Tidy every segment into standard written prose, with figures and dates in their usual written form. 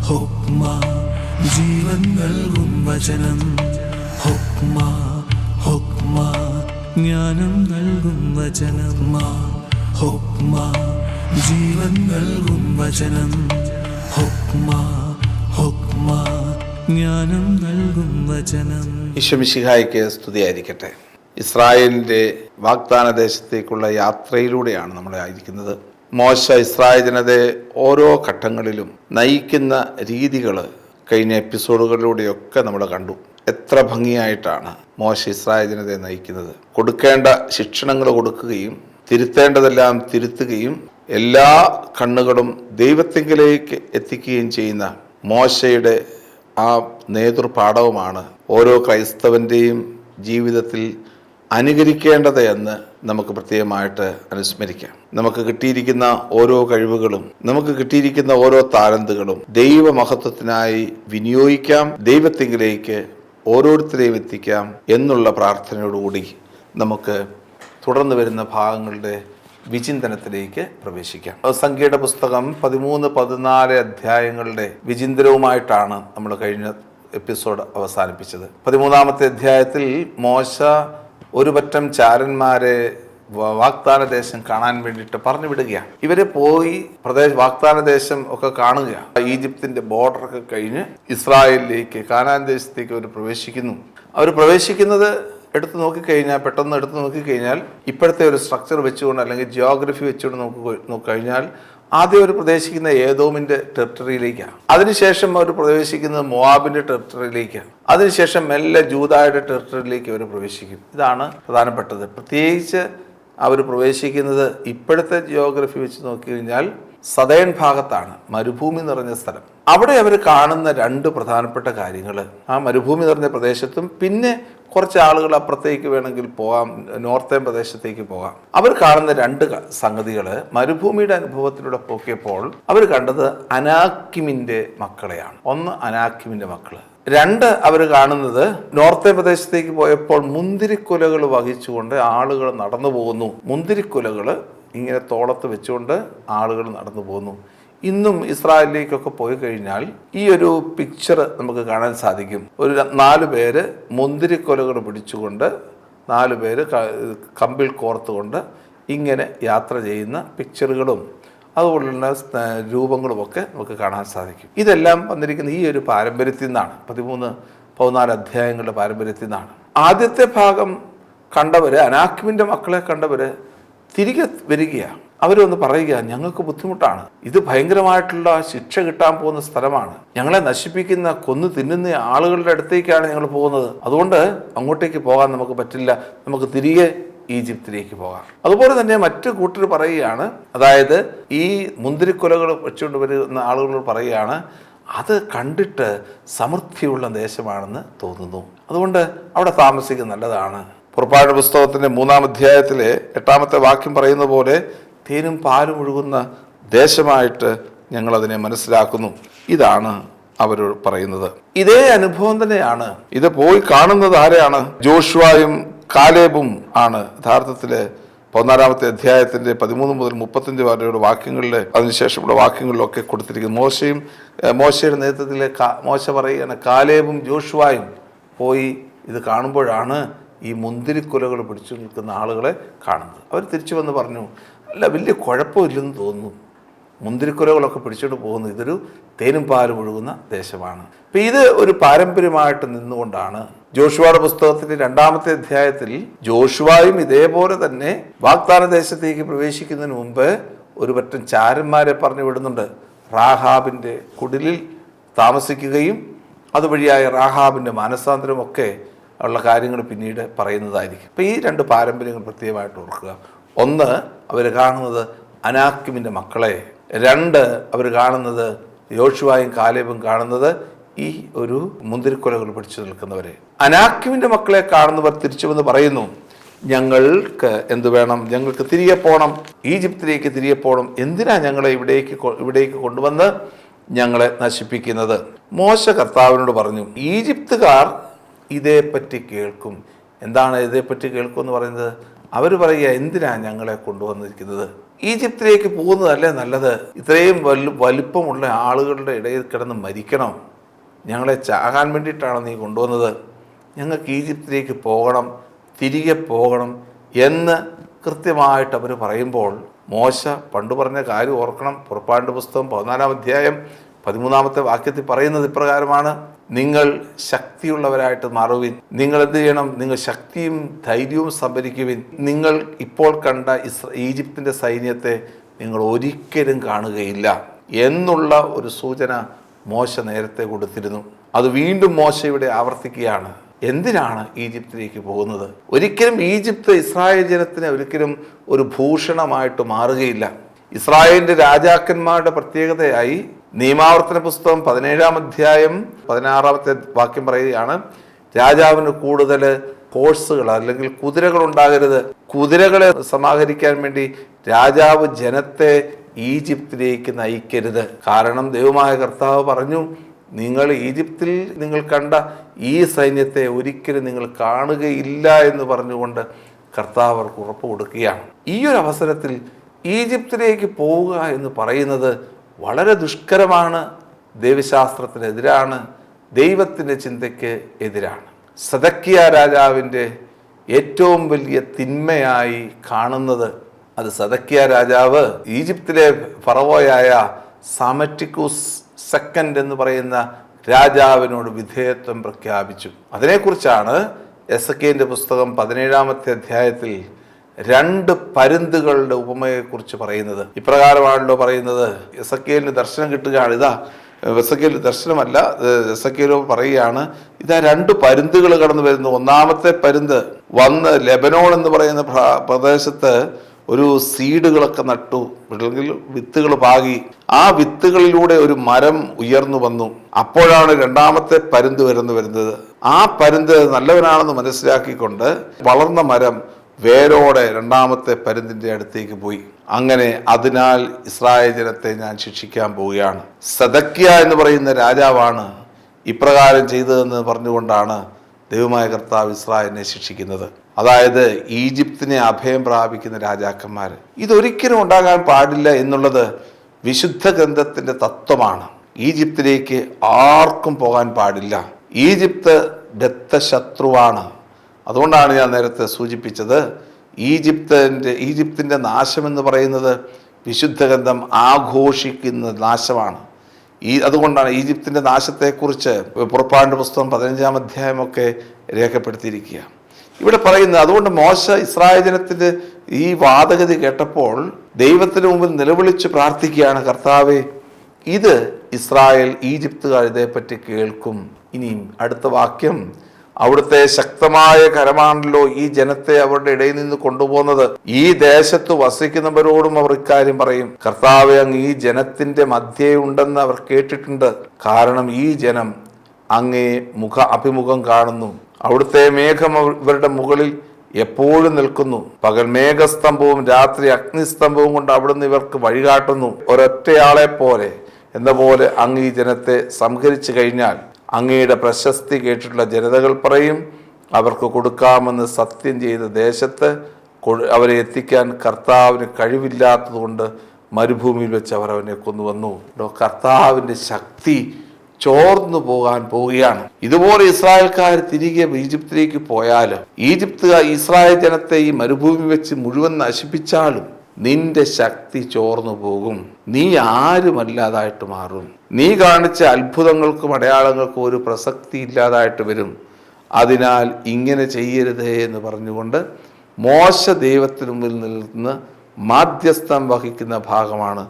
ഹുക്മ ജീവൻ നൽകും വചനം. ഹുക്മ ഹുക്മ ജ്ഞാനം നൽകും വചനം. ഹുക്മ ജീവൻ നൽകും വചനം. ഹുക്മ ഹുക്മ ജ്ഞാനം നൽകും വചനം. ഈശോ മിശിഹായ്ക്ക് സ്തുതിയായിരിക്കട്ടെ. ഇസ്രായേലിൻ്റെ വാഗ്ദാന ദേശത്തേക്കുള്ള യാത്രയിലൂടെയാണ് നമ്മൾ ആയിരിക്കുന്നത്. മോശ ഇസ്രായേൽ ജനതയെ ഓരോ ഘട്ടങ്ങളിലും നയിക്കുന്ന രീതികൾ കഴിഞ്ഞ എപ്പിസോഡുകളിലൂടെയൊക്കെ നമ്മൾ കണ്ടു. എത്ര ഭംഗിയായിട്ടാണ് മോശ ഇസ്രായേൽ ജനതയെ നയിക്കുന്നത്. കൊടുക്കേണ്ട ശിക്ഷണങ്ങൾ കൊടുക്കുകയും തിരുത്തേണ്ടതെല്ലാം തിരുത്തുകയും എല്ലാ കണ്ണുകളും ദൈവത്തിങ്കിലേക്ക് എത്തിക്കുകയും ചെയ്യുന്ന മോശയുടെ ആ നേതൃപാഠവുമാണ് ഓരോ ക്രൈസ്തവൻ്റെയും ജീവിതത്തിൽ അനുകരിക്കേണ്ടത് എന്ന് നമുക്ക് പ്രത്യേകമായിട്ട് അനുസ്മരിക്കാം. നമുക്ക് കിട്ടിയിരിക്കുന്ന ഓരോ കഴിവുകളും നമുക്ക് കിട്ടിയിരിക്കുന്ന ഓരോ താലന്തുകളും ദൈവമഹത്വത്തിനായി വിനിയോഗിക്കാം, ദൈവത്തിങ്കിലേക്ക് ഓരോരുത്തരെയും എത്തിക്കാം എന്നുള്ള പ്രാർത്ഥനയോടുകൂടി നമുക്ക് തുടർന്ന് വരുന്ന ഭാഗങ്ങളുടെ വിചിന്തനത്തിലേക്ക് പ്രവേശിക്കാം. സംഖ്യയുടെ പുസ്തകം 13-14 അധ്യായങ്ങളുടെ വിചിന്തനവുമായിട്ടാണ് നമ്മൾ കഴിഞ്ഞ എപ്പിസോഡ് അവസാനിപ്പിച്ചത്. 13-ാമത്തെ അധ്യായത്തിൽ മോശ ഒരു പറ്റം ചാരന്മാരെ വാഗ്ദാന ദേശം കാണാൻ വേണ്ടിയിട്ട് പറഞ്ഞു വിടുകയാണ്. ഇവരെ പോയി വാഗ്ദാന ദേശം ഒക്കെ കാണുക. ഈജിപ്തിന്റെ ബോർഡറൊക്കെ കഴിഞ്ഞ് ഇസ്രായേലിലേക്ക് കാനാൻ ദേശത്തേക്ക് അവർ പ്രവേശിക്കുന്നു. അവർ പ്രവേശിക്കുന്നത് പെട്ടെന്ന് എടുത്തു നോക്കിക്കഴിഞ്ഞാൽ ഇപ്പോഴത്തെ ഒരു സ്ട്രക്ചർ വെച്ചുകൊണ്ട് അല്ലെങ്കിൽ ജിയോഗ്രഫി വെച്ചുകൊണ്ട് നോക്കിക്കഴിഞ്ഞാൽ ആദ്യം അവർ പ്രവേശിക്കുന്ന ഏദോമിന്റെ ടെറിട്ടറിയിലേക്കാണ്. അതിനുശേഷം അവർ പ്രവേശിക്കുന്നത് മോവാബിന്റെ ടെറിട്ടറിയിലേക്കാണ്. അതിനുശേഷം മെല്ലെ ജൂദായുടെ ടെറിട്ടറിയിലേക്ക് അവർ പ്രവേശിക്കും. ഇതാണ് പ്രധാനപ്പെട്ടത്. പ്രത്യേകിച്ച് അവർ പ്രവേശിക്കുന്നത് ഇപ്പോഴത്തെ ജിയോഗ്രഫി വെച്ച് നോക്കിക്കഴിഞ്ഞാൽ സദേൺ ഭാഗത്താണ്, മരുഭൂമി നിറഞ്ഞ സ്ഥലം. അവിടെ അവർ കാണുന്ന രണ്ട് പ്രധാനപ്പെട്ട കാര്യങ്ങൾ, ആ മരുഭൂമി നിറഞ്ഞ പ്രദേശത്തും പിന്നെ കുറച്ച് ആളുകൾ അപ്പുറത്തേക്ക് വേണമെങ്കിൽ പോകാം, നോർത്തേൺ പ്രദേശത്തേക്ക് പോകാം. അവർ കാണുന്ന രണ്ട് സംഗതികൾ മരുഭൂമിയുടെ അനുഭവത്തിലൂടെ പോക്കിയപ്പോൾ അവർ കണ്ടത് അനാക്കിമിന്റെ മക്കളെയാണ്. ഒന്ന് അനാക്കിമിന്റെ മക്കള്, രണ്ട് അവർ കാണുന്നത് നോർത്തേൺ പ്രദേശത്തേക്ക് പോയപ്പോൾ മുന്തിരിക്കുലകൾ വഹിച്ചുകൊണ്ട് ആളുകൾ നടന്നു പോകുന്നു. മുന്തിരിക്കുലകൾ ഇങ്ങനെ തോളത്ത് വെച്ചുകൊണ്ട് ആളുകൾ നടന്നു പോകുന്നു. ഇന്നും ഇസ്രായേലിലേക്കൊക്കെ പോയി കഴിഞ്ഞാൽ ഈ ഒരു പിക്ചർ നമുക്ക് കാണാൻ സാധിക്കും. ഒരു 4 പേര് മുന്തിരിക്കൊലകൾ പിടിച്ചുകൊണ്ട് 4 പേര് കമ്പിൽ കോർത്തുകൊണ്ട് ഇങ്ങനെ യാത്ര ചെയ്യുന്ന പിക്ചറുകളും അതുപോലുള്ള രൂപങ്ങളുമൊക്കെ നമുക്ക് കാണാൻ സാധിക്കും. ഇതെല്ലാം വന്നിരിക്കുന്ന ഈ ഒരു പാരമ്പര്യത്തിൽ നിന്നാണ്, 13-14 അധ്യായങ്ങളുടെ പാരമ്പര്യത്തിൽ നിന്നാണ്. ആദ്യത്തെ ഭാഗം കണ്ടവര്, അനാക്കിമിന്റെ മക്കളെ കണ്ടവര് തിരികെ വരികയാണ്. അവരൊന്ന് പറയുക, ഞങ്ങൾക്ക് ബുദ്ധിമുട്ടാണ്, ഇത് ഭയങ്കരമായിട്ടുള്ള ശിക്ഷ കിട്ടാൻ പോകുന്ന സ്ഥലമാണ്, ഞങ്ങളെ നശിപ്പിക്കുന്ന കൊന്നു തിന്നുന്ന ആളുകളുടെ അടുത്തേക്കാണ് ഞങ്ങൾ പോകുന്നത്, അതുകൊണ്ട് അങ്ങോട്ടേക്ക് പോകാൻ നമുക്ക് പറ്റില്ല, നമുക്ക് തിരികെ ഈജിപ്തിലേക്ക് പോകാം. അതുപോലെ തന്നെ മറ്റു കൂട്ടർ പറയുകയാണ്, അതായത് ഈ മുന്തിരിക്കൊലകൾ വെച്ചുകൊണ്ട് വരുന്ന ആളുകളോട് പറയുകയാണ്, അത് കണ്ടിട്ട് സമൃദ്ധിയുള്ള ദേശമാണെന്ന് തോന്നുന്നു, അതുകൊണ്ട് അവിടെ താമസിക്കുന്നത് നല്ലതാണ്. പുറപ്പാട് പുസ്തകത്തിന്റെ 3-ാം അധ്യായത്തിലെ 8-ാമത്തെ വാക്യം പറയുന്ന പോലെ തേനും പാലും ഒഴുകുന്ന ദേശമായിട്ട് ഞങ്ങളതിനെ മനസ്സിലാക്കുന്നു. ഇതാണ് അവർ പറയുന്നത്. ഇതേ അനുഭവം തന്നെയാണ്. ഇത് പോയി കാണുന്നത് ആരെയാണ്? ജോഷുവയും കാലേബും ആണ്. യഥാർത്ഥത്തില് 14-ാമത്തെ അധ്യായത്തിന്റെ 13 മുതൽ 35 വരെയുള്ള വാക്യങ്ങളിലെ അതിനുശേഷമുള്ള വാക്യങ്ങളിലൊക്കെ കൊടുത്തിരിക്കുന്നു. മോശയുടെ നേതൃത്വത്തിലെ മോശ പറയുകയാണ്, കാലേബും ജോഷുവയും പോയി ഇത് കാണുമ്പോഴാണ് ഈ മുന്തിരിക്കുലകൾ പിടിച്ചു നിൽക്കുന്ന ആളുകളെ കാണുന്നത്. അവർ തിരിച്ചു വന്ന് പറഞ്ഞു, അല്ല, വലിയ കുഴപ്പമില്ലെന്ന് തോന്നുന്നു, മുന്തിരിക്കുലകളൊക്കെ പിടിച്ചോണ്ട് പോകുന്നു, ഇതൊരു തേനും പാലും ഒഴുകുന്ന ദേശമാണ്. അപ്പം ഇത് ഒരു പാരമ്പര്യമായിട്ട് നിന്നുകൊണ്ടാണ് ജോഷുവയുടെ പുസ്തകത്തിന്റെ 2-ാമത്തെ അധ്യായത്തിൽ ജോഷുവയും ഇതേപോലെ തന്നെ വാഗ്ദാന ദേശത്തേക്ക് പ്രവേശിക്കുന്നതിന് മുമ്പ് ഒരു പറ്റം ചാരന്മാരെ പറഞ്ഞു വിടുന്നുണ്ട്. റാഹാബിന്റെ കുടിലിൽ താമസിക്കുകയും അതുവഴിയായ റാഹാബിന്റെ മാനസാന്തരമൊക്കെ ഉള്ള കാര്യങ്ങൾ പിന്നീട് പറയുന്നതായിരിക്കും. അപ്പം ഈ രണ്ട് പാരമ്പര്യങ്ങൾ പ്രത്യേകമായിട്ട് ഓർക്കുക. ഒന്ന്, അവർ കാണുന്നത് അനാക്കിമിൻ്റെ മക്കളെ. 2, അവർ കാണുന്നത് യോശുവയും കാലേബും കാണുന്നത് ഈ ഒരു മുന്തിരിക്കൊലകൾ പിടിച്ചു നിൽക്കുന്നവരെ. അനാക്കിമിൻ്റെ മക്കളെ കാണുന്നവർ തിരിച്ചു വന്ന് പറയുന്നു, ഞങ്ങൾക്ക് എന്ത് വേണം? ഞങ്ങൾക്ക് തിരികെ പോകണം, ഈജിപ്തിലേക്ക് തിരികെ പോകണം. എന്തിനാ ഞങ്ങളെ ഇവിടേക്ക് കൊണ്ടുവന്ന് ഞങ്ങളെ നശിപ്പിക്കുന്നത്? മോശ കർത്താവിനോട് പറഞ്ഞു, ഈജിപ്തുകാർ ഇതേപ്പറ്റി കേൾക്കും. എന്താണ് ഇതേപ്പറ്റി കേൾക്കും എന്ന് പറയുന്നത്? അവർ പറയുക, എന്തിനാ ഞങ്ങളെ കൊണ്ടുവന്നിരിക്കുന്നത്? ഈജിപ്തിലേക്ക് പോകുന്നതല്ലേ നല്ലത്? ഇത്രയും വലിപ്പമുള്ള ആളുകളുടെ ഇടയിൽ കിടന്ന് മരിക്കണം, ഞങ്ങളെ ചാകാൻ വേണ്ടിയിട്ടാണ് നീ കൊണ്ടുവന്നത്, ഞങ്ങൾക്ക് ഈജിപ്തിലേക്ക് പോകണം, തിരികെ പോകണം എന്ന് കൃത്യമായിട്ട് അവർ പറയുമ്പോൾ മോശ പണ്ട് പറഞ്ഞ കാര്യം ഓർക്കണം. പുറപ്പാടിൻ്റെ പുസ്തകം 14-ാം അധ്യായം 13-ാമത്തെ വാക്യത്തിൽ പറയുന്നത് ഇപ്രകാരമാണ്: നിങ്ങൾ ശക്തിയുള്ളവരായിട്ട് മാറുവിൻ. നിങ്ങൾ എന്ത് ചെയ്യണം? നിങ്ങൾ ശക്തിയും ധൈര്യവും സംഭരിക്കുവിൻ. നിങ്ങൾ ഇപ്പോൾ കണ്ട ഈജിപ്തിൻ്റെ സൈന്യത്തെ നിങ്ങൾ ഒരിക്കലും കാണുകയില്ല എന്നുള്ള ഒരു സൂചന മോശ നേരത്തെ കൊടുത്തിരുന്നു. അത് വീണ്ടും മോശ ഇവിടെ ആവർത്തിക്കുകയാണ്. എന്തിനാണ് ഈജിപ്തിലേക്ക് പോകുന്നത്? ഒരിക്കലും ഈജിപ്ത് ഇസ്രായേൽ ജനത്തിന് ഒരിക്കലും ഒരു ഭൂഷണമായിട്ട് മാറുകയില്ല. ഇസ്രായേലിന്റെ രാജാക്കന്മാരുടെ പ്രത്യേകതയായി നിയമാവർത്തന പുസ്തകം 17-ാം അധ്യായം 16-ാമത്തെ വാക്യം പറയുകയാണ്: രാജാവിന് കൂടുതൽ ഹോഴ്സുകൾ അല്ലെങ്കിൽ കുതിരകൾ ഉണ്ടാകരുത്. കുതിരകളെ സമാഹരിക്കാൻ വേണ്ടി രാജാവ് ജനത്തെ ഈജിപ്തിലേക്ക് നയിക്കരുത്. കാരണം ദൈവമായ കർത്താവ് പറഞ്ഞു, നിങ്ങൾ ഈജിപ്തിൽ നിങ്ങൾ കണ്ട ഈ സൈന്യത്തെ ഒരിക്കലും നിങ്ങൾ കാണുകയില്ല എന്ന് പറഞ്ഞുകൊണ്ട് കർത്താവ് അവർക്ക് ഉറപ്പ് കൊടുക്കുകയാണ്. ഈ ഒരു അവസരത്തിൽ ഈജിപ്തിലേക്ക് പോവുക എന്ന് പറയുന്നത് വളരെ ദുഷ്കരമാണ്, ദൈവശാസ്ത്രത്തിനെതിരാണ്, ദൈവത്തിൻ്റെ ചിന്തയ്ക്ക് എതിരാണ്. സെദക്കിയ രാജാവിൻ്റെ ഏറ്റവും വലിയ തിന്മയായി കാണുന്നത് അത് സെദക്കിയ രാജാവ് ഈജിപ്തിലെ ഫറവോയായ സാമറ്റിക്കൂസ് സെക്കൻഡ് എന്ന് പറയുന്ന രാജാവിനോട് വിധേയത്വം പ്രഖ്യാപിച്ചു. അതിനെക്കുറിച്ചാണ് എസെക്കിയേലിന്റെ പുസ്തകം 17-ാമത്തെ അധ്യായത്തിൽ 2 പരുന്തുകളുടെ ഉപമയെക്കുറിച്ച് പറയുന്നത്. ഇപ്രകാരമാണല്ലോ പറയുന്നത്. എസെക്കിയേലിന് ദർശനം കിട്ടുകയാണ്. ഇതാ, എസെക്കിയേലിന് ദർശനമല്ല, എസെക്കിയേൽ പറയുകയാണ്, ഇതാ 2 പരുന്തുകൾ കടന്നു വരുന്നു. ഒന്നാമത്തെ പരുന്ത് വന്ന് ലെബനോൺ എന്ന് പറയുന്ന പ്രദേശത്ത് ഒരു സീഡുകളൊക്കെ നട്ടു, അല്ലെങ്കിൽ വിത്തുകൾ പാകി. ആ വിത്തുകളിലൂടെ ഒരു മരം ഉയർന്നു വന്നു. അപ്പോഴാണ് രണ്ടാമത്തെ പരുന്ത് വരുന്നത്. ആ പരുന്ത് നല്ലവനാണെന്ന് മനസ്സിലാക്കിക്കൊണ്ട് വളർന്ന മരം വേരോടെ രണ്ടാമത്തെ പരുന്തിന്റെ അടുത്തേക്ക് പോയി. അങ്ങനെ അതിനാൽ ഇസ്രായേൽ ജനത്തെ ഞാൻ ശിക്ഷിക്കാൻ പോവുകയാണ്. സെദക്കിയ എന്ന് പറയുന്ന രാജാവാണ് ഇപ്രകാരം ചെയ്തതെന്ന് പറഞ്ഞുകൊണ്ടാണ് ദൈവമായ കർത്താവ് ഇസ്രായേലിനെ ശിക്ഷിക്കുന്നത്. അതായത് ഈജിപ്തിനെ അഭയം പ്രാപിക്കുന്ന രാജാക്കന്മാർ. ഇതൊരിക്കലും ഉണ്ടാകാൻ പാടില്ല എന്നുള്ളത് വിശുദ്ധ ഗ്രന്ഥത്തിന്റെ തത്വമാണ്. ഈജിപ്തിലേക്ക് ആർക്കും പോകാൻ പാടില്ല. ഈജിപ്ത് ബദ്ധശത്രുവാണ്. അതുകൊണ്ടാണ് ഞാൻ നേരത്തെ സൂചിപ്പിച്ചത്, ഈജിപ്തിൻ്റെ നാശമെന്ന് പറയുന്നത് വിശുദ്ധ ഗ്രന്ഥം ആഘോഷിക്കുന്ന നാശമാണ്. അതുകൊണ്ടാണ് ഈജിപ്തിൻ്റെ നാശത്തെക്കുറിച്ച് പുറപ്പാടിൻ്റെ പുസ്തകം 15-ാം അധ്യായമൊക്കെ രേഖപ്പെടുത്തിയിരിക്കുക. ഇവിടെ പറയുന്നത്, അതുകൊണ്ട് മോശ ഇസ്രായേൽ ജനത്തിൻ്റെ ഈ വാദഗതി കേട്ടപ്പോൾ ദൈവത്തിന് മുമ്പിൽ നിലവിളിച്ച് പ്രാർത്ഥിക്കുകയാണ്, കർത്താവേ, ഇത് ഇസ്രായേൽ ഈജിപ്തുകാർ ഇതേപ്പറ്റി കേൾക്കും. ഇനിയും അടുത്ത വാക്യം, അവിടുത്തെ ശക്തമായ കരമാണല്ലോ ഈ ജനത്തെ അവരുടെ ഇടയിൽ നിന്ന് കൊണ്ടുപോകുന്നത്. ഈ ദേശത്ത് വസിക്കുന്നവരോടും അവർ ഇക്കാര്യം പറയും, കർത്താവേ, അങ്ങ് ഈ ജനത്തിന്റെ മധ്യേ ഉണ്ടെന്ന് അവർ കേട്ടിട്ടുണ്ട്. കാരണം ഈ ജനം അങ്ങേ അഭിമുഖം കാണുന്നു. അവിടുത്തെ മേഘം ഇവരുടെ മുകളിൽ എപ്പോഴും നിൽക്കുന്നു. പകൽ മേഘസ്തംഭവും രാത്രി അഗ്നിസ്തംഭവും കൊണ്ട് അവിടുന്ന് ഇവർക്ക് വഴികാട്ടുന്നു. ഒരൊറ്റയാളെ പോലെ എന്ന പോലെ അങ്ങ് ഈ ജനത്തെ സംഹരിച്ചു കഴിഞ്ഞാൽ അങ്ങയുടെ പ്രശസ്തി കേട്ടിട്ടുള്ള ജനതകൾ പറയും, അവർക്ക് കൊടുക്കാമെന്ന് സത്യം ചെയ്ത ദേശത്ത് അവരെ എത്തിക്കാൻ കർത്താവിന് കഴിവില്ലാത്തതുകൊണ്ട് മരുഭൂമിയിൽ വെച്ച് അവർ അവനെ കൊന്നുവന്നു. കർത്താവിൻ്റെ ശക്തി ചോർന്നു പോകാൻ പോവുകയാണ്. ഇതുപോലെ ഇസ്രായേൽക്കാർ തിരികെ ഈജിപ്തിലേക്ക് പോയാലും ഈജിപ്തുകാർ ഇസ്രായേൽ ജനത്തെ ഈ മരുഭൂമി വെച്ച് മുഴുവൻ നശിപ്പിച്ചാലും നിന്റെ ശക്തി ചോർന്നു പോകും. നീ ആരുമല്ലാതായിട്ട് മാറും. നീ കാണിച്ച അത്ഭുതങ്ങൾക്കും അടയാളങ്ങൾക്കും ഒരു പ്രസക്തി ഇല്ലാതായിട്ട് വരും. അതിനാൽ ഇങ്ങനെ ചെയ്യരുതേ എന്ന് പറഞ്ഞുകൊണ്ട് മോശ ദൈവത്തിന് മുമ്പിൽ നിന്ന് മാധ്യസ്ഥം വഹിക്കുന്ന ഭാഗമാണ്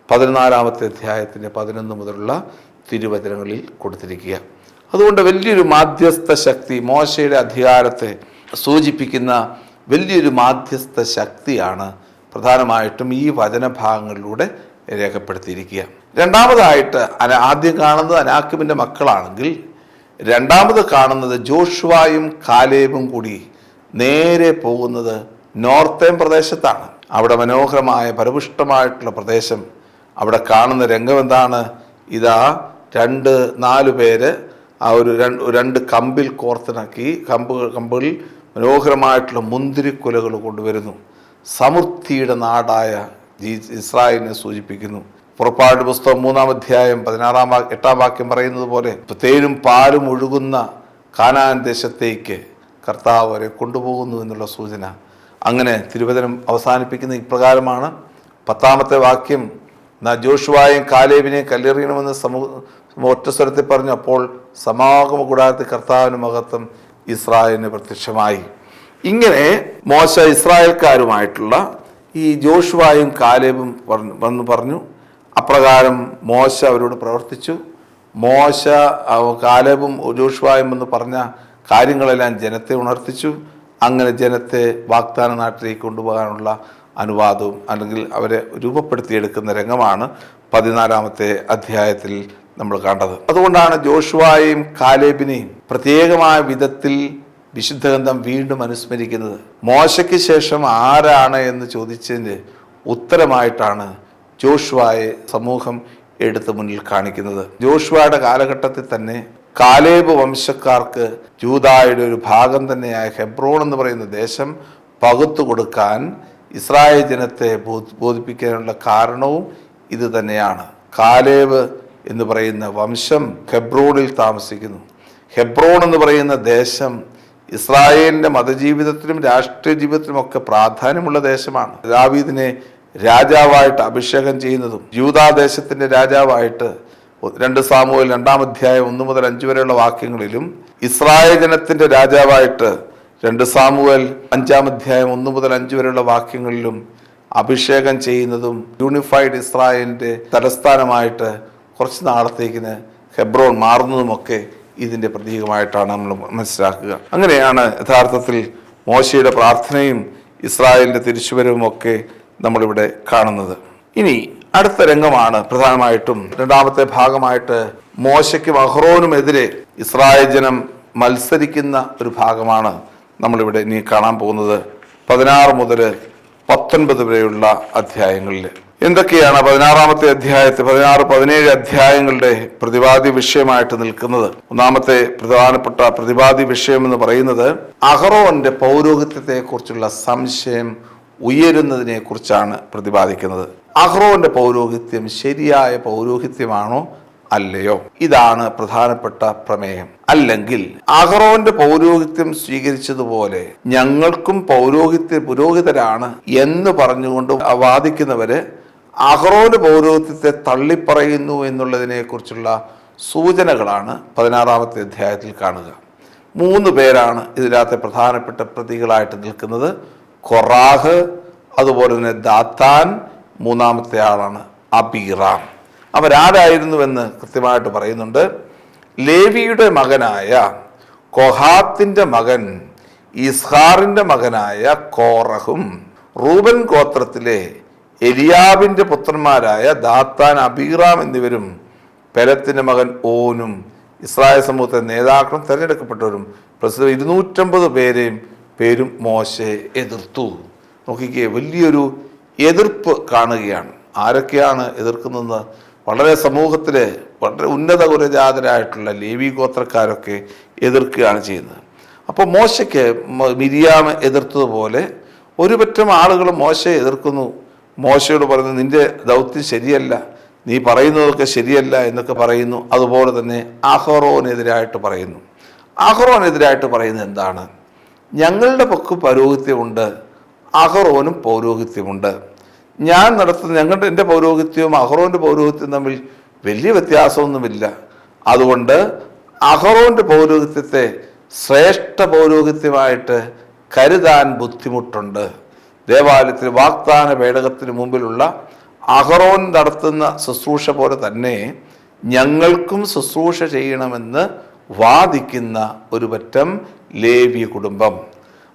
14-ാമത്തെ അധ്യായത്തിൻ്റെ 11 മുതലുള്ള തിരുവചനങ്ങളിൽ കൊടുത്തിരിക്കുക. അതുകൊണ്ട് വലിയൊരു മാധ്യസ്ഥ ശക്തി, മോശയുടെ അധികാരത്തെ സൂചിപ്പിക്കുന്ന വലിയൊരു മാധ്യസ്ഥ ശക്തിയാണ് പ്രധാനമായിട്ടും ഈ വചനഭാഗങ്ങളിലൂടെ രേഖപ്പെടുത്തിയിരിക്കുക. രണ്ടാമതായിട്ട് ആദ്യം കാണുന്നത് അനാക്കിമിൻ്റെ മക്കളാണെങ്കിൽ രണ്ടാമത് കാണുന്നത് ജോഷുവായും കാലേബും കൂടി നേരെ പോകുന്നത് നോർത്തേൺ പ്രദേശത്താണ്. അവിടെ മനോഹരമായ ഫലപുഷ്ടമായിട്ടുള്ള പ്രദേശം. അവിടെ കാണുന്ന രംഗം എന്താണ്? ഇതാ 2-4 പേര് ആ ഒരു 2 കമ്പിൽ കോർത്തിണക്കി കമ്പുകളിൽ മനോഹരമായിട്ടുള്ള മുന്തിരിക്കുലകൾ കൊണ്ടുവരുന്നു. സമൃദ്ധിയുടെ നാടായ ഇസ്രായേലിനെ സൂചിപ്പിക്കുന്നു. പുറപ്പാട് പുസ്തകം 3-ാം അധ്യായം 8-ാം വാക്യം പറയുന്നത് പോലെ തേനും പാലും ഒഴുകുന്ന കാനാൻ ദേശത്തേക്ക് കർത്താവ് അവരെ കൊണ്ടുപോകുന്നു എന്നുള്ള സൂചന. അങ്ങനെ തിരുവചനം അവസാനിപ്പിക്കുന്ന ഇപ്രകാരമാണ്. 10-ാമത്തെ വാക്യം, ജോഷുവായും കാലേബിനെയും കല്ലെറിയണമെന്ന് ഒറ്റ സ്വരത്തിൽ പറഞ്ഞു. അപ്പോൾ സമാഗമ കൂടാരത്തിൽ കർത്താവിന് മഹത്വം ഇസ്രായേലിന് പ്രത്യക്ഷമായി. ഇങ്ങനെ മോശ ഇസ്രായേൽക്കാരുമായിട്ടുള്ള ഈ ജോഷുവായും കാലേബും പറഞ്ഞു. അപ്രകാരം മോശ അവരോട് പ്രവർത്തിച്ചു. മോശ കാലേബും ജോഷുവായും എന്ന് പറഞ്ഞ കാര്യങ്ങളെല്ലാം ജനത്തെ ഉണർത്തിച്ചു. അങ്ങനെ ജനത്തെ വാഗ്ദാന നാട്ടിലേക്ക് കൊണ്ടുപോകാനുള്ള അനുവാദവും അല്ലെങ്കിൽ അവരെ രൂപപ്പെടുത്തിയെടുക്കുന്ന രംഗമാണ് 14-ാമത്തെ അധ്യായത്തിൽ നമ്മൾ കണ്ടത്. അതുകൊണ്ടാണ് ജോഷുവായെയും കാലേബിനെയും പ്രത്യേകമായ വിധത്തിൽ വിശുദ്ധ ഗ്രന്ഥം വീണ്ടും അനുസ്മരിക്കുന്നത്. മോശയ്ക്ക് ശേഷം ആരാണ് എന്ന് ചോദിച്ചതിന് ഉത്തരമായിട്ടാണ് ജോഷുവായെ സമൂഹം എടുത്ത് മുന്നിൽ കാണിക്കുന്നത്. ജോഷുവയുടെ കാലഘട്ടത്തിൽ തന്നെ കാലേബ് വംശക്കാർക്ക് യൂദായുടെ ഒരു ഭാഗം തന്നെയായ ഹെബ്രോൺ എന്ന് പറയുന്ന ദേശം പകുത്തു കൊടുക്കാൻ ഇസ്രായേൽ ജനത്തെ ബോധിപ്പിക്കാനുള്ള കാരണവും ഇത് തന്നെയാണ്. കാലേബ് എന്ന് പറയുന്ന വംശം ഹെബ്രോണിൽ താമസിക്കുന്നു. ഹെബ്രോൺ എന്ന് പറയുന്ന ദേശം ഇസ്രായേലിൻ്റെ മതജീവിതത്തിലും രാഷ്ട്രീയ ജീവിതത്തിലും ഒക്കെ പ്രാധാന്യമുള്ള ദേശമാണ്. ദാവീദിനെ രാജാവായിട്ട് അഭിഷേകം ചെയ്യുന്നതും യൂദാദേശത്തിൻ്റെ രാജാവായിട്ട് 2 സാമുവേൽ 2-ാം അധ്യായം 1 മുതൽ 5 വരെയുള്ള വാക്യങ്ങളിലും ഇസ്രായേൽ ജനത്തിൻ്റെ രാജാവായിട്ട് 2 സാമുവേൽ 5-ാം അധ്യായം 1 മുതൽ 5 വരെയുള്ള വാക്യങ്ങളിലും അഭിഷേകം ചെയ്യുന്നതും യൂണിഫൈഡ് ഇസ്രായേലിൻ്റെ തലസ്ഥാനമായിട്ട് കുറച്ച് നാളത്തേക്കിന് ഹെബ്രോൺ മാറുന്നതുമൊക്കെ ഇതിൻ്റെ പ്രതീകമായിട്ടാണ് നമ്മൾ മനസ്സിലാക്കുക. അങ്ങനെയാണ് യഥാർത്ഥത്തിൽ മോശയുടെ പ്രാർത്ഥനയും ഇസ്രായേലിൻ്റെ തിരിച്ചുവരവും ഒക്കെ നമ്മളിവിടെ കാണുന്നത്. ഇനി അടുത്ത രംഗമാണ് പ്രധാനമായിട്ടും 2-ാമത്തെ ഭാഗമായിട്ട് മോശയ്ക്കും അഹ്റോനുമെതിരെ ഇസ്രായേൽ ജനം മത്സരിക്കുന്ന ഒരു ഭാഗമാണ് നമ്മളിവിടെ ഇനി കാണാൻ പോകുന്നത്. 16 മുതൽ 19 വരെയുള്ള അധ്യായങ്ങളിൽ എന്തൊക്കെയാണ് 16-ാമത്തെ അധ്യായത്തിൽ 16-17 അധ്യായങ്ങളുടെ പ്രതിപാദ്യ വിഷയമായിട്ട് നിൽക്കുന്നത്? ഒന്നാമത്തെ പ്രധാനപ്പെട്ട പ്രതിപാദ്യ വിഷയം എന്ന് പറയുന്നത് അഹ്റോന്റെ പൗരോഹിത്യത്തെ കുറിച്ചുള്ള സംശയം ഉയരുന്നതിനെ കുറിച്ചാണ് പ്രതിപാദിക്കുന്നത്. അഹ്റോന്റെ പൗരോഹിത്യം ശരിയായ പൗരോഹിത്യമാണോ അല്ലയോ? ഇതാണ് പ്രധാനപ്പെട്ട പ്രമേയം. അല്ലെങ്കിൽ അഹ്റോന്റെ പൗരോഹിത്യം സ്വീകരിച്ചതുപോലെ ഞങ്ങൾക്കും പുരോഹിതരാണ് എന്ന് പറഞ്ഞുകൊണ്ട് വാദിക്കുന്നവര് അഹ്റോന്റെ പൗരോഹിത്യത്തെ തള്ളിപ്പറയുന്നു എന്നുള്ളതിനെ കുറിച്ചുള്ള സൂചനകളാണ് 16-ാമത്തെ അധ്യായത്തിൽ കാണുക. 3 പേരാണ് ഇതിനകത്തെ പ്രധാനപ്പെട്ട പ്രതികളായിട്ട് നിൽക്കുന്നത്. കൊറാഹ്, അതുപോലെ തന്നെ ദാത്താൻ, 3-ാമത്തെ ആളാണ് അബീറാം. അവരാരായിരുന്നുവെന്ന് കൃത്യമായിട്ട് പറയുന്നുണ്ട്. ലേവിയുടെ മകനായ കൊഹാത്തിന്റെ മകൻ ഇസ്ഹാറിന്റെ മകനായ കോറഹും റൂബൻ ഗോത്രത്തിലെ എലിയാബിന്റെ പുത്രന്മാരായ ദാത്താൻ, അബീറാം എന്നിവരും പെലത്തിന്റെ മകൻ ഓനും ഇസ്രായേൽ സമൂഹത്തെ നേതാക്കളും തിരഞ്ഞെടുക്കപ്പെട്ടവരും പ്രസ്തുത 250 പേരും മോശയെ എതിർത്തു. നോക്കിക്കേ, വലിയൊരു എതിർപ്പ് കാണുകയാണ്. ആരൊക്കെയാണ് എതിർക്കുന്നത്? വളരെ സമൂഹത്തിലെ വളരെ ഉന്നത കുലജാതരായിട്ടുള്ള ലേവി ഗോത്രക്കാരൊക്കെ എതിർക്കുകയാണ് ചെയ്യുന്നത്. അപ്പോൾ മോശയ്ക്ക് മിരിയാം എതിർത്തതുപോലെ ഒരുപറ്റം ആളുകൾ മോശയെ എതിർക്കുന്നു. മോശയോട് പറയുന്നു, നിന്റെ ദൗത്യം ശരിയല്ല, നീ പറയുന്നതൊക്കെ ശരിയല്ല എന്നൊക്കെ പറയുന്നു. അതുപോലെ തന്നെ അഹ്റോനെതിരായിട്ട് പറയുന്നു. അഹ്റോനെതിരായിട്ട് പറയുന്നത് എന്താണ്? ഞങ്ങളുടെ പക്കു പൗരോഹിത്യമുണ്ട്, അഹ്റോനും പൗരോഹിത്യമുണ്ട്. ഞാൻ നടത്തുന്ന എൻ്റെ പൗരോഹിത്യവും അഹ്റോന്റെ പൗരോഹിത്യവും തമ്മിൽ വലിയ വ്യത്യാസമൊന്നുമില്ല. അതുകൊണ്ട് അഹ്റോന്റെ പൗരോഹിത്യത്തെ ശ്രേഷ്ഠ പൗരോഹിത്യമായിട്ട് കരുതാൻ ബുദ്ധിമുട്ടുണ്ട്. ദേവാലയത്തിൽ വാഗ്ദാന പേടകത്തിന് മുമ്പിലുള്ള അഹ്റോൻ നടത്തുന്ന ശുശ്രൂഷ പോലെ തന്നെ ഞങ്ങൾക്കും ശുശ്രൂഷ ചെയ്യണമെന്ന് വാദിക്കുന്ന ഒരു പറ്റം ലേവി കുടുംബം.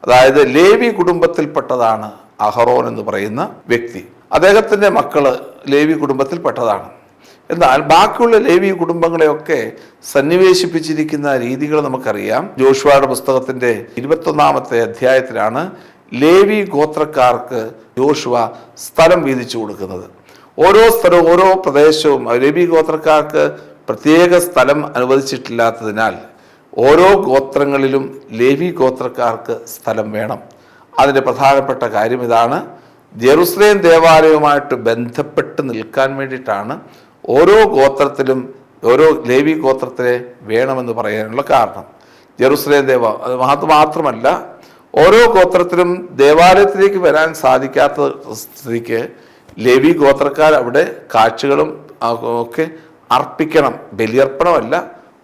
അതായത് ലേവി കുടുംബത്തിൽപ്പെട്ടതാണ് അഹ്റോൻ എന്ന് പറയുന്ന വ്യക്തി. അദ്ദേഹത്തിൻ്റെ മക്കള് ലേവി കുടുംബത്തിൽപ്പെട്ടതാണ്. എന്നാൽ ബാക്കിയുള്ള ലേവി കുടുംബങ്ങളെയൊക്കെ സന്നിവേശിപ്പിച്ചിരിക്കുന്ന രീതികൾ നമുക്കറിയാം. ജോഷുവയുടെ പുസ്തകത്തിന്റെ 21-ാമത്തെ അധ്യായത്തിലാണ് ലേവി ഗോത്രക്കാർക്ക് ജോഷുവ സ്ഥലം വീതിച്ചു കൊടുക്കുന്നത്. ഓരോ സ്ഥലവും ഓരോ പ്രദേശവും ലേവി ഗോത്രക്കാർക്ക് പ്രത്യേക സ്ഥലം അനുവദിച്ചിട്ടില്ലാത്തതിനാൽ ഓരോ ഗോത്രങ്ങളിലും ലേവി ഗോത്രക്കാർക്ക് സ്ഥലം വേണം. അതിൻ്റെ പ്രധാനപ്പെട്ട കാര്യം ഇതാണ്. ജെറുസലേം ദേവാലയവുമായിട്ട് ബന്ധപ്പെട്ട് നിൽക്കാൻ വേണ്ടിയിട്ടാണ് ഓരോ ഗോത്രത്തിലും ഓരോ ലേവി ഗോത്രത്തിലെ വേണമെന്ന് പറയാനുള്ള കാരണം. ജെറുസലേം അത് മാത്രമല്ല, ഓരോ ഗോത്രത്തിലും ദേവാലയത്തിലേക്ക് വരാൻ സാധിക്കാത്ത സ്ഥിതിക്ക് ലേവി ഗോത്രക്കാർ അവിടെ കാഴ്ചകളും ഒക്കെ അർപ്പിക്കണം. ബലിയർപ്പണമല്ല,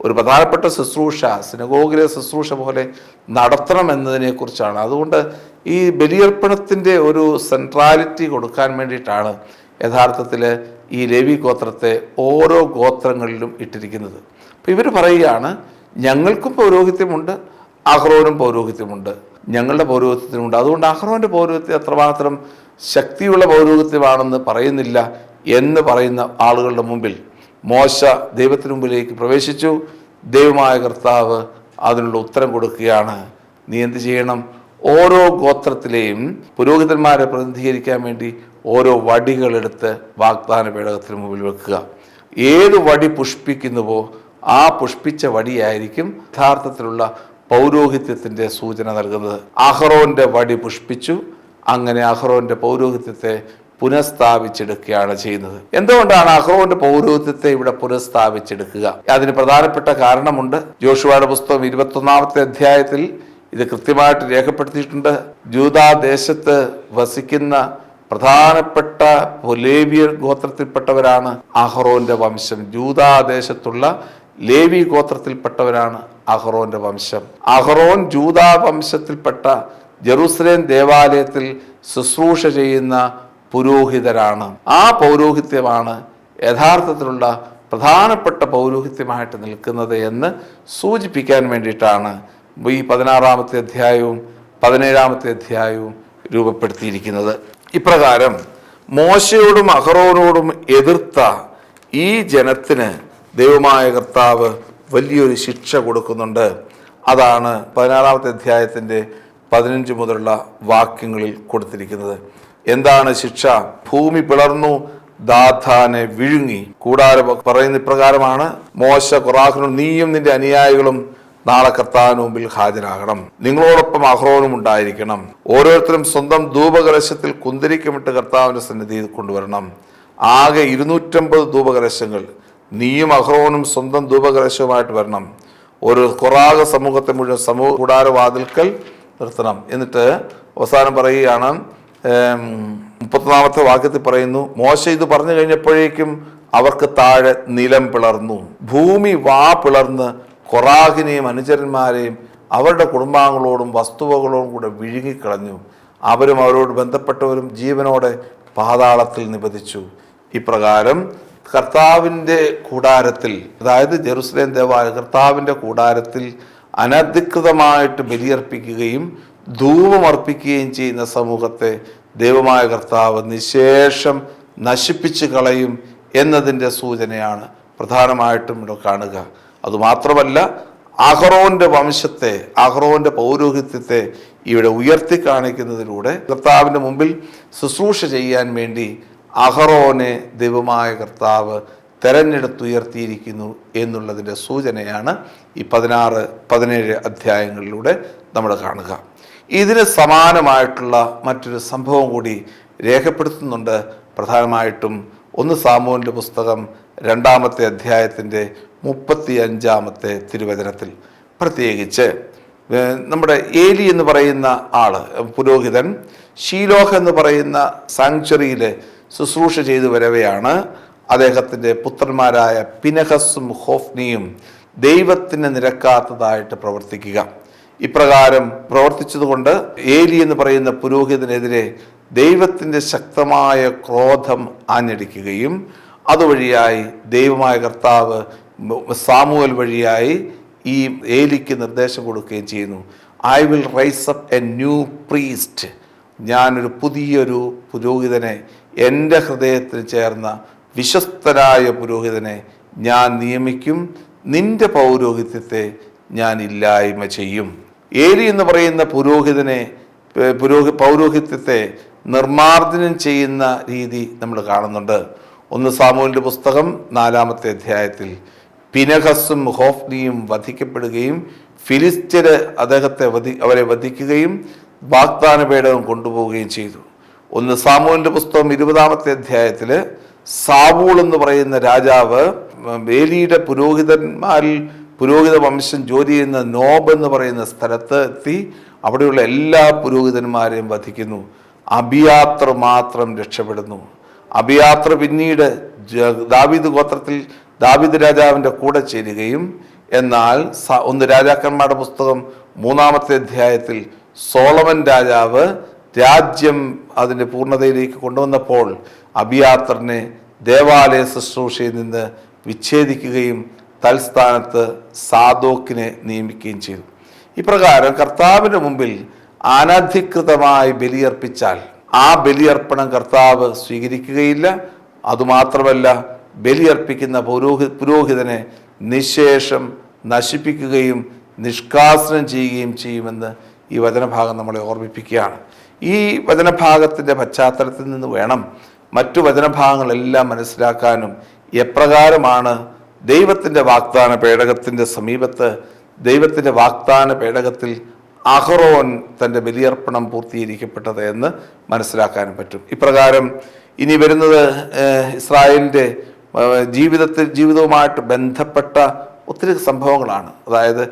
ഒരു പ്രധാനപ്പെട്ട ശുശ്രൂഷ, സിനഗോഗിലെ ശുശ്രൂഷ പോലെ നടത്തണം എന്നതിനെക്കുറിച്ചാണ്. അതുകൊണ്ട് ഈ ബലിയർപ്പണത്തിൻ്റെ ഒരു സെൻട്രാലിറ്റി കൊടുക്കാൻ വേണ്ടിയിട്ടാണ് യഥാർത്ഥത്തിൽ ഈ ലേവി ഗോത്രത്തെ ഓരോ ഗോത്രങ്ങളിലും ഇട്ടിരിക്കുന്നത്. അപ്പോൾ ഇവർ പറയുകയാണ്, ഞങ്ങൾക്കും പൗരോഹിത്യമുണ്ട്, അഹ്റോനും പൗരോഹിത്യമുണ്ട്, ഞങ്ങളുടെ പൗരോഹിത്യത്തിനുണ്ട്. അതുകൊണ്ട് അഹ്റോൻ്റെ പൗരോഹിത്യം അത്രമാത്രം ശക്തിയുള്ള പൗരോഹിത്യമാണെന്ന് പറയുന്നില്ല എന്ന് പറയുന്ന ആളുകളുടെ മുമ്പിൽ മോശ ദൈവത്തിന് മുമ്പിലേക്ക് പ്രവേശിച്ചു. ദൈവമായ കർത്താവ് അതിനുള്ള ഉത്തരം കൊടുക്കുകയാണ്. നീ എന്ത് ചെയ്യണം? ഓരോ ഗോത്രത്തിലെയും പുരോഹിതന്മാരെ പ്രതിനിധീകരിക്കാൻ വേണ്ടി ഓരോ വടികളെടുത്ത് വാഗ്ദാന പേടകത്തിന് മുമ്പിൽ വെക്കുക. ഏത് വടി പുഷ്പിക്കുന്നുവോ ആ പുഷ്പിച്ച വടിയായിരിക്കും യഥാർത്ഥത്തിലുള്ള പൗരോഹിത്യത്തിൻ്റെ സൂചന നൽകുന്നത്. അഹ്റോന്റെ വടി പുഷ്പിച്ചു. അങ്ങനെ അഹ്റോന്റെ പൗരോഹിത്യത്തെ പുനഃസ്ഥാപിച്ചെടുക്കുകയാണ് ചെയ്യുന്നത്. എന്തുകൊണ്ടാണ് അഹ്റോന്റെ പൗരോഹിത്യത്തെ ഇവിടെ പുനഃസ്ഥാപിച്ചെടുക്കുക? അതിന് പ്രധാനപ്പെട്ട കാരണമുണ്ട്. യോശുവയുടെ പുസ്തകം 21-ാമത്തെ അധ്യായത്തിൽ ഇത് കൃത്യമായിട്ട് രേഖപ്പെടുത്തിയിട്ടുണ്ട്. ജൂദാ ദേശത്ത് വസിക്കുന്ന പ്രധാനപ്പെട്ട ലേവ്യർ ഗോത്രത്തിൽപ്പെട്ടവരാണ് അഹ്റോന്റെ വംശം. ജൂദാ ദേശത്തുള്ള ലേവി ഗോത്രത്തിൽപ്പെട്ടവരാണ് അഹ്റോന്റെ വംശം. അഹ്റോൻ ജൂദാ വംശത്തിൽപ്പെട്ട ജെറുസലേം ദേവാലയത്തിൽ ശുശ്രൂഷ ചെയ്യുന്ന പുരോഹിതരാണ്. ആ പൗരോഹിത്യമാണ് യഥാർത്ഥത്തിലുള്ള പ്രധാനപ്പെട്ട പൗരോഹിത്യമായിട്ട് നിൽക്കുന്നത് എന്ന് സൂചിപ്പിക്കാൻ വേണ്ടിയിട്ടാണ് ഈ 16-ാമത്തെ അധ്യായവും 17-ാമത്തെ അധ്യായവും രൂപപ്പെടുത്തിയിരിക്കുന്നത്. ഇപ്രകാരം മോശയോടും അഹ്റോനോടും എതിർത്ത ഈ ജനത്തിന് ദൈവമായ കർത്താവ് വലിയൊരു ശിക്ഷ കൊടുക്കുന്നുണ്ട്. അതാണ് 16-ാമത്തെ അധ്യായത്തിൻ്റെ 15 മുതലുള്ള വാക്യങ്ങളിൽ കൊടുത്തിരിക്കുന്നത്. എന്താണ് ശിക്ഷ? ഭൂമി പിളർന്നു, ദാഥാനെ വിഴുങ്ങി. കൂടാരം പറയുന്ന ഇപ്രകാരമാണ്: മോശ ഖോറാഹിനോട്, നീയും നിന്റെ അനുയായികളും നാളെ കർത്താവിന് മുമ്പിൽ ഹാജരാകണം. നിങ്ങളോടൊപ്പം അഹ്റോനും ഉണ്ടായിരിക്കണം. ഓരോരുത്തരും സ്വന്തം ധൂപകലശത്തിൽ കുന്തിരിക്കമിട്ട് കർത്താവിന്റെ സന്നിധിയിൽ കൊണ്ടുവരണം. ആകെ 250 ധൂപകലശങ്ങൾ. നീയും അഹ്റോനും സ്വന്തം ധൂപകലശവുമായിട്ട് വരണം. ഒരു ഖോറാഹ് സമൂഹത്തെ മുഴുവൻ കൂടാരവാതിൽക്കൽ നിർത്തണം. എന്നിട്ട് അവസാനം പറയുകയാണ്, 31-ാമത്തെ വാക്യത്തിൽ പറയുന്നു, മോശ ഇത് പറഞ്ഞു കഴിഞ്ഞപ്പോഴേക്കും അവർക്ക് താഴെ നിലം പിളർന്നു, ഭൂമി വാ പിളർന്ന് ഖോറാഹിനെയും അനുചരന്മാരെയും അവരുടെ കുടുംബാംഗങ്ങളോടും വസ്തുവകളോടും കൂടെ വിഴുങ്ങിക്കളഞ്ഞു. അവരും അവരോട് ബന്ധപ്പെട്ടവരും ജീവനോടെ പാതാളത്തിൽ നിപതിച്ചു. ഇപ്രകാരം കർത്താവിൻ്റെ കൂടാരത്തിൽ, അതായത് ജെറുസലേം ദേവാലയം കർത്താവിൻ്റെ കൂടാരത്തിൽ അനധികൃതമായിട്ട് ബലിയർപ്പിക്കുകയും ധൂപമർപ്പിക്കുകയും ചെയ്യുന്ന സമൂഹത്തെ ദൈവമായ കർത്താവ് നിശേഷം നശിപ്പിച്ച് കളയും എന്നതിൻ്റെ സൂചനയാണ് പ്രധാനമായിട്ടും ഇവിടെ കാണുക. അതുമാത്രമല്ല, അഹ്റോന്റെ വംശത്തെ, അഹ്റോന്റെ പൗരോഹിത്യത്തെ ഇവിടെ ഉയർത്തി കാണിക്കുന്നതിലൂടെ കർത്താവിൻ്റെ മുമ്പിൽ ശുശ്രൂഷ ചെയ്യാൻ വേണ്ടി അഹ്റോനെ ദൈവമായ കർത്താവ് തെരഞ്ഞെടുത്തുയർത്തിയിരിക്കുന്നു എന്നുള്ളതിൻ്റെ സൂചനയാണ് ഈ 16-17 അധ്യായങ്ങളിലൂടെ നമ്മൾ കാണുക. ഇതിന് സമാനമായിട്ടുള്ള മറ്റൊരു സംഭവം കൂടി രേഖപ്പെടുത്തുന്നുണ്ട്. പ്രധാനമായിട്ടും 1 സാമുവേലിന്റെ പുസ്തകം 2-ാമത്തെ അധ്യായത്തിൻ്റെ 35-ാമത്തെ തിരുവചനത്തിൽ, പ്രത്യേകിച്ച് നമ്മുടെ ഏലി എന്ന് പറയുന്ന ആള്, പുരോഹിതൻ, ഷീലോഹ് എന്ന് പറയുന്ന സാങ്ച്വറിയിൽ ശുശ്രൂഷ ചെയ്തു വരവെയാണ് അദ്ദേഹത്തിൻ്റെ പുത്രന്മാരായ പിനഹസും ഹോഫ്നിയും ദൈവത്തിന് നിരക്കാത്തതായിട്ട് പ്രവർത്തിക്കുക. ഇപ്രകാരം പ്രവർത്തിച്ചതുകൊണ്ട് ഏലി എന്ന് പറയുന്ന പുരോഹിതനെതിരെ ദൈവത്തിൻ്റെ ശക്തമായ ക്രോധം ആഞ്ഞടിക്കുകയും അതുവഴിയായി ദൈവമായ കർത്താവ് സാമുവേൽ വഴിയായി ഈ ഏലിക്ക് നിർദ്ദേശം കൊടുക്കുകയും ചെയ്യുന്നു. I will rise up A new priest. ഞാനൊരു പുതിയൊരു പുരോഹിതനെ, എൻ്റെ ഹൃദയത്തിൽ ചേർന്ന വിശ്വസ്തനായ പുരോഹിതനെ ഞാൻ നിയമിക്കും. നിന്റെ പൗരോഹിത്യത്തെ ഞാൻ ഇല്ലായ്മ ചെയ്യും. ഏലി എന്ന് പറയുന്ന പൗരോഹിത്യത്തെ നിർമാർജനം ചെയ്യുന്ന രീതി നമ്മൾ കാണുന്നുണ്ട്. 1 സാമുവേലിന്റെ പുസ്തകം 4-ാമത്തെ അധ്യായത്തിൽ പിനഹസും ഹോഫ്നിയും വധിക്കപ്പെടുകയും ഫിലിസ്ത്യര് അവരെ വധിക്കുകയും വാഗ്ദാന പേടകം കൊണ്ടുപോവുകയും ചെയ്തു. ഒന്ന് സാമൂലിൻ്റെ പുസ്തകം 20-ാമത്തെ അധ്യായത്തിൽ സാവൂൾ എന്ന് പറയുന്ന രാജാവ് വേലിയുടെ പുരോഹിതന്മാരിൽ പുരോഹിത വംശം ജോലി ചെയ്യുന്ന നോബ് എന്ന് പറയുന്ന സ്ഥലത്ത് എത്തി അവിടെയുള്ള എല്ലാ പുരോഹിതന്മാരെയും വധിക്കുന്നു. അബിയാത്ര മാത്രം രക്ഷപ്പെടുന്നു. അബിയാത്ര പിന്നീട് ദാവീദ് ഗോത്രത്തിൽ ദാവീദ് രാജാവിൻ്റെ കൂടെ ചേരുകയും എന്നാൽ ഒന്ന് രാജാക്കന്മാരുടെ പുസ്തകം 3-ാമത്തെ അധ്യായത്തിൽ സോളമൻ രാജാവ് രാജ്യം അതിൻ്റെ പൂർണ്ണതയിലേക്ക് കൊണ്ടുവന്നപ്പോൾ അബിയാത്രനെ ദേവാലയ ശുശ്രൂഷയിൽ നിന്ന് വിച്ഛേദിക്കുകയും തൽസ്ഥാനത്ത് സാദോക്കിനെ നിയമിക്കുകയും ചെയ്തു. ഇപ്രകാരം കർത്താവിൻ്റെ മുമ്പിൽ അനധികൃതമായി ബലിയർപ്പിച്ചാൽ ആ ബലിയർപ്പണം കർത്താവ് സ്വീകരിക്കുകയില്ല. അതുമാത്രമല്ല, ബലിയർപ്പിക്കുന്ന പുരോഹിതനെ നിശേഷം നശിപ്പിക്കുകയും നിഷ്കാസനം ചെയ്യുകയും ചെയ്യുമെന്ന് ഈ വചനഭാഗം നമ്മളെ ഓർമ്മിപ്പിക്കുകയാണ്. ഈ വചനഭാഗത്തിൻ്റെ പശ്ചാത്തലത്തിൽ നിന്ന് വേണം മറ്റു വചനഭാഗങ്ങളെല്ലാം മനസ്സിലാക്കാനും എപ്രകാരമാണ് ദൈവത്തിൻ്റെ വാഗ്ദാന പേടകത്തിൻ്റെ സമീപത്ത് ദൈവത്തിൻ്റെ വാഗ്ദാന പേടകത്തിൽ അഹറോൻ തൻ്റെ ബലിയർപ്പണം പൂർത്തീകരിക്കപ്പെട്ടത് എന്ന് മനസ്സിലാക്കാനും പറ്റും. ഇപ്രകാരം ഇനി വരുന്നത് ഇസ്രായേലിൻ്റെ ജീവിതവുമായിട്ട് ബന്ധപ്പെട്ട ഒത്തിരി സംഭവങ്ങളാണ്. അതായത്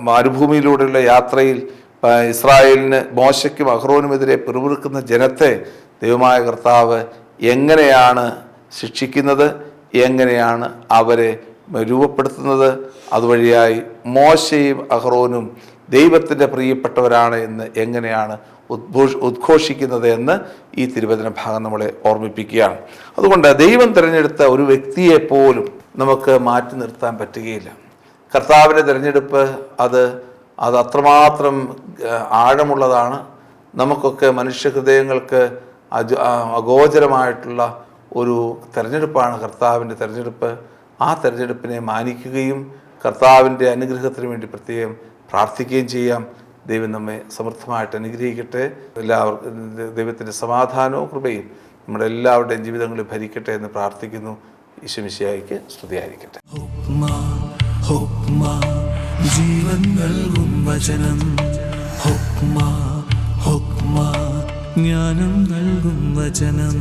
മരുഭൂമിയിലൂടെയുള്ള യാത്രയിൽ ഇസ്രായേലിന് മോശയ്ക്കും അഹ്റോനുമെതിരെ പിറുപിറുക്കുന്ന ജനത്തെ ദൈവമായ കർത്താവ് എങ്ങനെയാണ് ശിക്ഷിക്കുന്നത്, എങ്ങനെയാണ് അവരെ രൂപപ്പെടുത്തുന്നത്, അതുവഴിയായി മോശയും അഹ്റോനും ദൈവത്തിൻ്റെ പ്രിയപ്പെട്ടവരാണ് എന്ന് എങ്ങനെയാണ് ഉദ്ഘോഷിക്കുന്നത് എന്ന് ഈ തിരുവചന ഭാഗം നമ്മളെ ഓർമ്മിപ്പിക്കുകയാണ്. അതുകൊണ്ട് ദൈവം തിരഞ്ഞെടുത്ത ഒരു വ്യക്തിയെ പോലും നമുക്ക് മാറ്റി നിർത്താൻ പറ്റുകയില്ല. കർത്താവിൻ്റെ തിരഞ്ഞെടുപ്പ് അത് അത്രമാത്രം ആഴമുള്ളതാണ്. നമുക്കൊക്കെ മനുഷ്യഹൃദയങ്ങൾക്ക് അഗോചരമായിട്ടുള്ള ഒരു തിരഞ്ഞെടുപ്പാണ് കർത്താവിൻ്റെ തിരഞ്ഞെടുപ്പ്. ആ തിരഞ്ഞെടുപ്പിനെ മാനിക്കുകയും കർത്താവിൻ്റെ അനുഗ്രഹത്തിന് വേണ്ടി പ്രത്യേകം പ്രാർത്ഥിക്കുകയും ചെയ്യാം. ദൈവം നമ്മെ സമൃദ്ധമായിട്ട് അനുഗ്രഹിക്കട്ടെ. എല്ലാവർക്കും ദൈവത്തിൻ്റെ സമാധാനവും കൃപയും നമ്മുടെ എല്ലാവരുടെയും ജീവിതങ്ങളിൽ ഭരിക്കട്ടെ എന്ന് പ്രാർത്ഥിക്കുന്നു. ഈശോമിശിഹായ്ക്ക് സ്തുതിയായിരിക്കട്ടെ. ജീവൻ നൽകും വചനം, ജ്ഞാനം നൽകും വചനം.